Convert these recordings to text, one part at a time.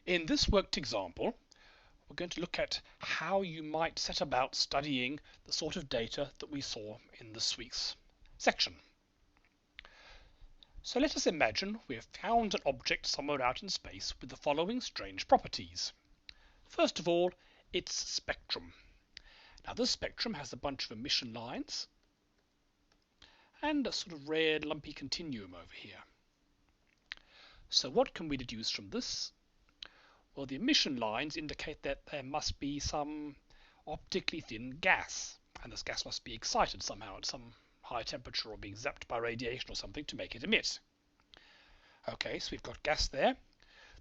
In this worked example, we're going to look at how you might set about studying the sort of data that we saw in this week's section. So let us imagine we have found an object somewhere out in space with the following strange properties. First of all, its spectrum. Now this spectrum has a bunch of emission lines and a sort of red lumpy continuum over here. So what can we deduce from this? Well, the emission lines indicate that there must be some optically thin gas, and this gas must be excited somehow at some high temperature or being zapped by radiation or something to make it emit. Okay, so we've got gas there.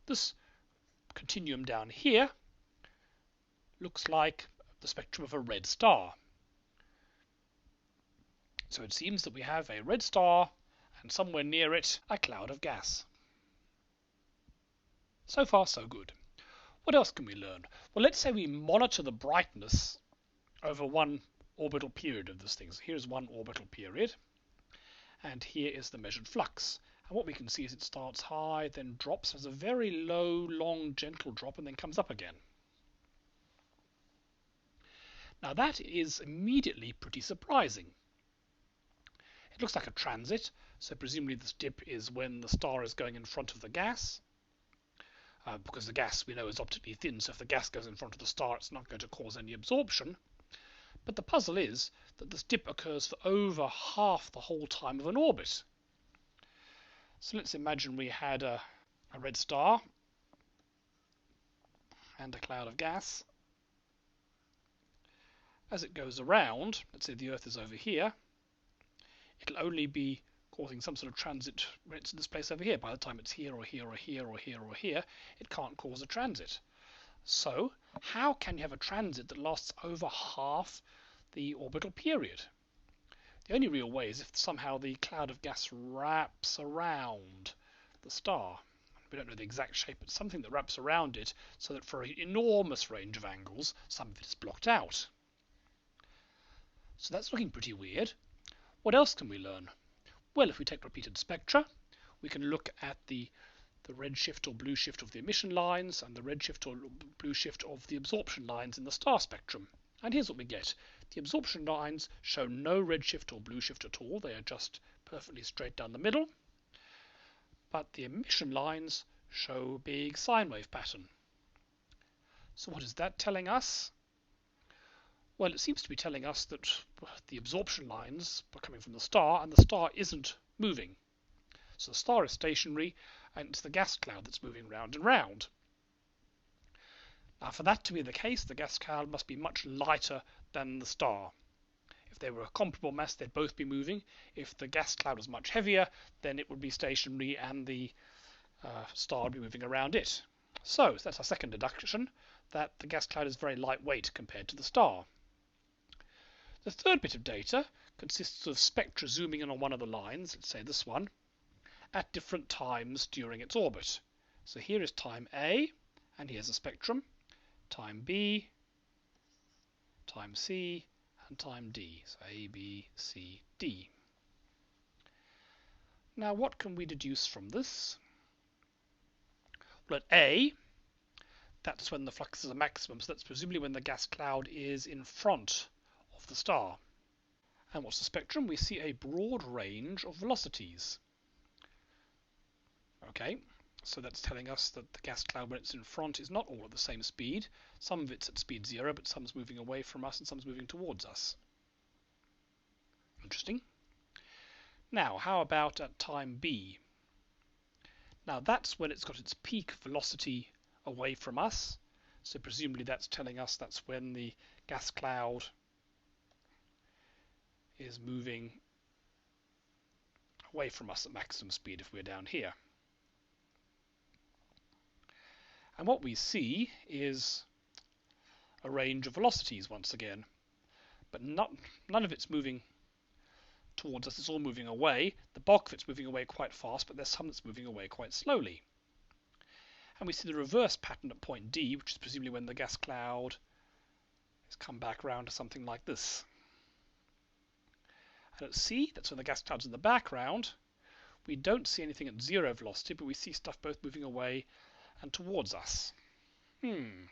This continuum down here looks like the spectrum of a red star. So it seems that we have a red star and somewhere near it a cloud of gas. So far, so good. What else can we learn? Well, let's say we monitor the brightness over one orbital period of this thing. So here's one orbital period, and here is the measured flux. And what we can see is it starts high, then drops, has a very low, long, gentle drop, and then comes up again. Now that is immediately pretty surprising. It looks like a transit, so presumably this dip is when the star is going in front of the gas. Because the gas we know is optically thin, so if the gas goes in front of the star, it's not going to cause any absorption. But the puzzle is that this dip occurs for over half the whole time of an orbit. So let's imagine we had a red star and a cloud of gas. As it goes around, let's say the Earth is over here, it'll only be causing some sort of transit when it's in this place over here. By the time it's here or here or here or here or here, it can't cause a transit. So how can you have a transit that lasts over half the orbital period? The only real way is if somehow the cloud of gas wraps around the star. We don't know the exact shape, but something that wraps around it so that for an enormous range of angles, some of it is blocked out. So that's looking pretty weird. What else can we learn? Well, if we take repeated spectra, we can look at the red shift or blue shift of the emission lines and the red shift or blue shift of the absorption lines in the star spectrum. And here's what we get. The absorption lines show no red shift or blue shift at all. They are just perfectly straight down the middle. But the emission lines show a big sine wave pattern. So what is that telling us? Well, it seems to be telling us that the absorption lines are coming from the star, and the star isn't moving. So the star is stationary, and it's the gas cloud that's moving round and round. Now, for that to be the case, the gas cloud must be much lighter than the star. If they were a comparable mass, they'd both be moving. If the gas cloud was much heavier, then it would be stationary, and the star would be moving around it. So that's our second deduction, that the gas cloud is very lightweight compared to the star. The third bit of data consists of spectra zooming in on one of the lines, let's say this one, at different times during its orbit. So here is time A, and here's a spectrum, time B, time C, and time D. So A, B, C, D. Now what can we deduce from this? Well, at A, that's when the flux is a maximum, so that's presumably when the gas cloud is in front of the star. And what's the spectrum? We see a broad range of velocities. Okay, so that's telling us that the gas cloud when it's in front is not all at the same speed. Some of it's at speed 0, but some's moving away from us and some's moving towards us. Interesting. Now, how about at time B? Now that's when it's got its peak velocity away from us. So presumably that's telling us that's when the gas cloud is moving away from us at maximum speed if we're down here. And what we see is a range of velocities once again, but none of it's moving towards us, it's all moving away. The bulk of it's moving away quite fast, but there's some that's moving away quite slowly. And we see the reverse pattern at point D, which is presumably when the gas cloud has come back around to something like this. And at C, that's when the gas cloud's in the background, we don't see anything at 0 velocity, but we see stuff both moving away and towards us.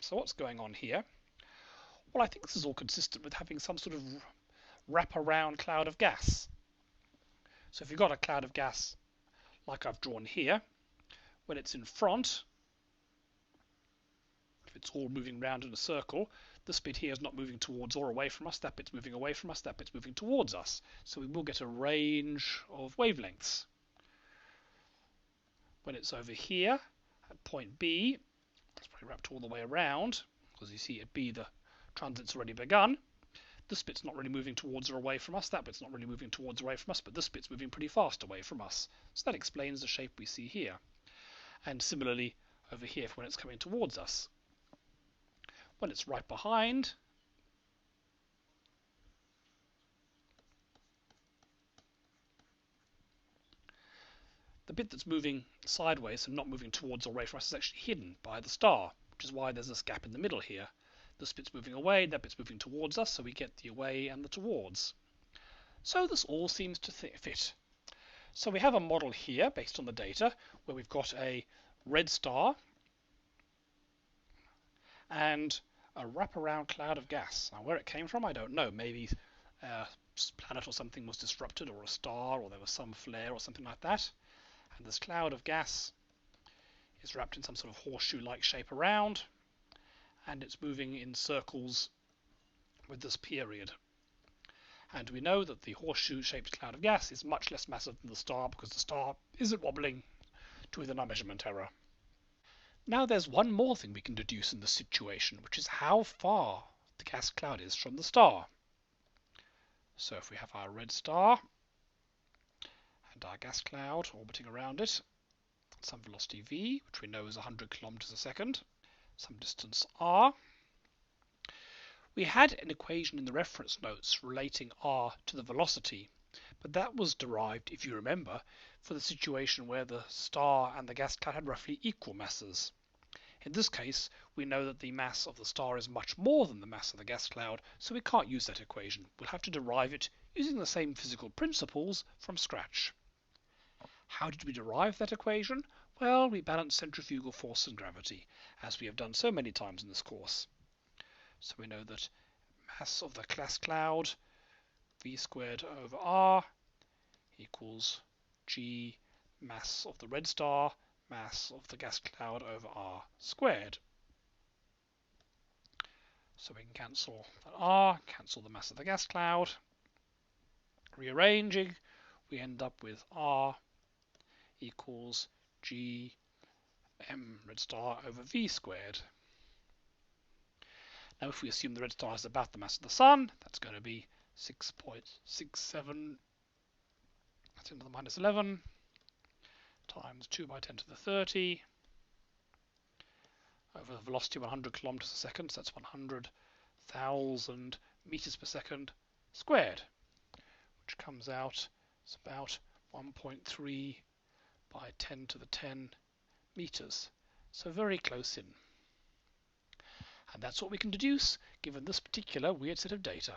So what's going on here? Well, I think this is all consistent with having some sort of wrap-around cloud of gas. So if you've got a cloud of gas like I've drawn here, when it's in front, if it's all moving round in a circle, this bit here is not moving towards or away from us, that bit's moving away from us, that bit's moving towards us. So we will get a range of wavelengths. When it's over here, at point B, it's probably wrapped all the way around, because you see at B the transit's already begun. This bit's not really moving towards or away from us, that bit's not really moving towards or away from us, but this bit's moving pretty fast away from us. So that explains the shape we see here. And similarly over here when it's coming towards us. When it's right behind, the bit that's moving sideways and not moving towards or away from us is actually hidden by the star, which is why there's this gap in the middle here. This bit's moving away, that bit's moving towards us, so we get the away and the towards. So this all seems to fit. So we have a model here based on the data where we've got a red star and a wraparound cloud of gas. Now where it came from, I don't know. Maybe a planet or something was disrupted, or a star, or there was some flare or something like that. And this cloud of gas is wrapped in some sort of horseshoe-like shape around, and it's moving in circles with this period. And we know that the horseshoe-shaped cloud of gas is much less massive than the star because the star isn't wobbling to within our measurement error. Now there's one more thing we can deduce in this situation, which is how far the gas cloud is from the star. So if we have our red star and our gas cloud orbiting around it, some velocity v, which we know is 100 kilometers a second, some distance r. We had an equation in the reference notes relating r to the velocity, but that was derived, if you remember, for the situation where the star and the gas cloud had roughly equal masses. In this case, we know that the mass of the star is much more than the mass of the gas cloud, so we can't use that equation. We'll have to derive it using the same physical principles from scratch. How did we derive that equation? Well, we balanced centrifugal force and gravity, as we have done so many times in this course. So we know that mass of the gas cloud, v squared over r, equals g mass of the red star, mass of the gas cloud over r squared. So we can cancel that r, cancel the mass of the gas cloud. Rearranging, we end up with r equals g m red star over v squared. Now if we assume the red star is about the mass of the Sun, that's going to be 6.67 that's 10 to the minus 11 times 2 by 10 to the 30 over the velocity 100 kilometers a second, so that's 100,000 meters per second squared, which comes out as about 1.3 by 10 to the 10 meters. So very close in. And that's what we can deduce given this particular weird set of data.